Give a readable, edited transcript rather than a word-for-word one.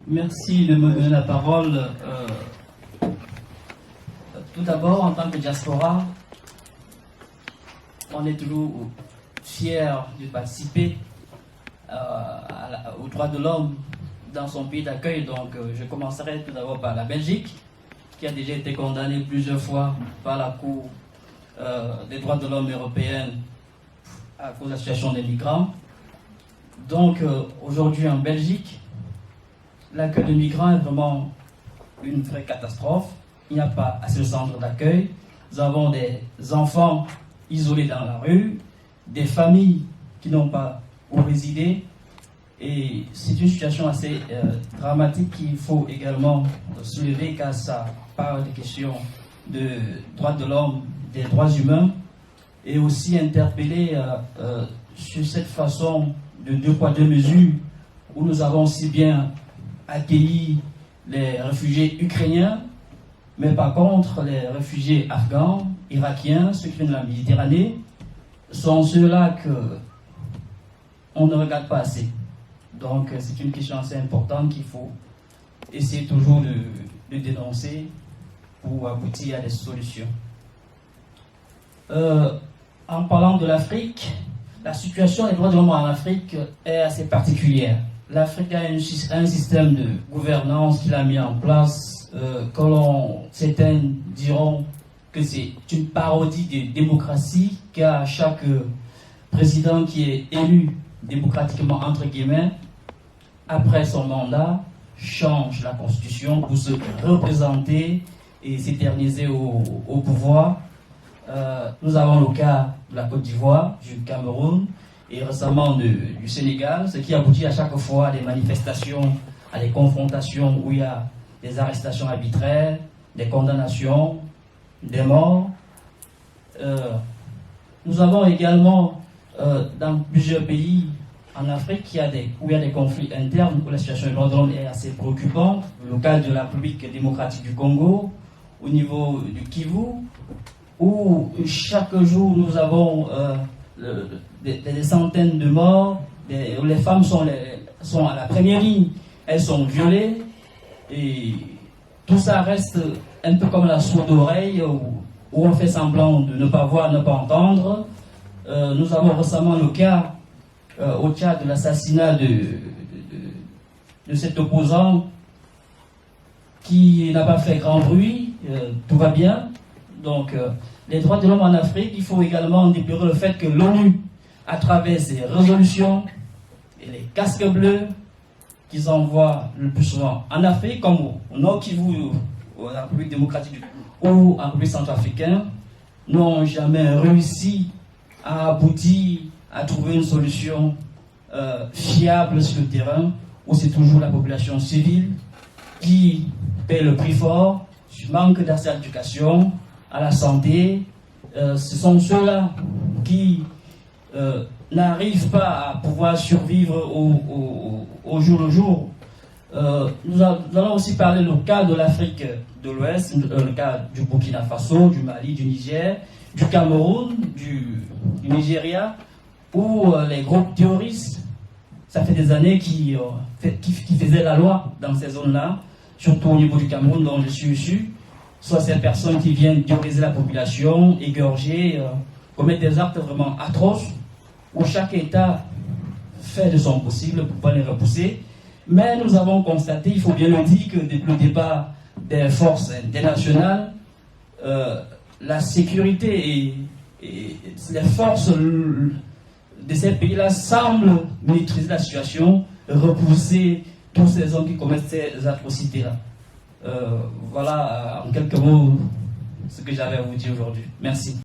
Merci de me donner la parole. Tout d'abord, en tant que diaspora, on est toujours fiers de participer aux droits de l'homme dans son pays d'accueil. Donc, je commencerai tout d'abord par la Belgique, qui a déjà été condamnée plusieurs fois par la Cour des droits de l'homme européenne à cause de la situation des migrants. Donc, aujourd'hui en Belgique, l'accueil de migrants est vraiment une vraie catastrophe. Il n'y a pas assez de centres d'accueil. Nous avons des enfants isolés dans la rue, des familles qui n'ont pas où résider. Et c'est une situation assez dramatique qu'il faut également soulever, car ça parle des questions de droits de l'homme, des droits humains, et aussi interpeller sur cette façon de deux poids deux mesures, où nous avons aussi bien accueilli les réfugiés ukrainiens, mais par contre les réfugiés afghans, irakiens, ceux qui viennent de la Méditerranée, sont ceux-là qu'on ne regarde pas assez. Donc c'est une question assez importante qu'il faut essayer toujours de dénoncer pour aboutir à des solutions. En parlant de l'Afrique, la situation des droits de l'homme en Afrique est assez particulière. L'Afrique a un système de gouvernance qu'il a mis en place, certains diront que c'est une parodie de démocratie, car chaque président qui est élu démocratiquement, entre guillemets, après son mandat, change la constitution pour se représenter et s'éterniser au pouvoir. Nous avons le cas de la Côte d'Ivoire, du Cameroun et récemment du Sénégal, ce qui aboutit à chaque fois à des manifestations, à des confrontations où il y a des arrestations arbitraires, des condamnations, des morts. Nous avons également dans plusieurs pays en Afrique où il y a des conflits internes, où la situation des droits de l'homme est assez préoccupante. Le cas de la République démocratique du Congo, au niveau du Kivu, où chaque jour nous avons des centaines de morts, où les femmes sont à la première ligne, elles sont violées, et tout ça reste un peu comme la sourde oreille, où on fait semblant de ne pas voir, ne pas entendre. Nous avons récemment le cas au Tchad de l'assassinat de cet opposant qui n'a pas fait grand bruit, tout va bien. Donc, les droits de l'homme en Afrique, il faut également déplorer le fait que l'ONU, à travers ses résolutions et les casques bleus qu'ils envoient le plus souvent en Afrique, comme au Nord Kivu, ou en République démocratique ou en République centrafricaine, n'ont jamais réussi à aboutir à trouver une solution fiable sur le terrain, où c'est toujours la population civile qui paie le prix fort du manque d'accès à l'éducation, à la santé. Ce sont ceux-là qui n'arrivent pas à pouvoir survivre au jour le jour. Nous allons aussi parler le cas de l'Afrique de l'Ouest, le cas du Burkina Faso, du Mali, du Niger, du Cameroun, du Nigeria, où les groupes terroristes, ça fait des années qui faisaient la loi dans ces zones-là, surtout au niveau du Cameroun dont je suis issu. Soit ces personnes qui viennent terroriser la population, égorger, commettre des actes vraiment atroces, où chaque État fait de son possible pour pouvoir les repousser. Mais nous avons constaté, il faut bien le dire, que depuis le départ des forces internationales, la sécurité et les forces de ces pays-là semblent maîtriser la situation, repousser tous ces hommes qui commettent ces atrocités-là. Voilà en quelques mots ce que j'avais à vous dire aujourd'hui. Merci.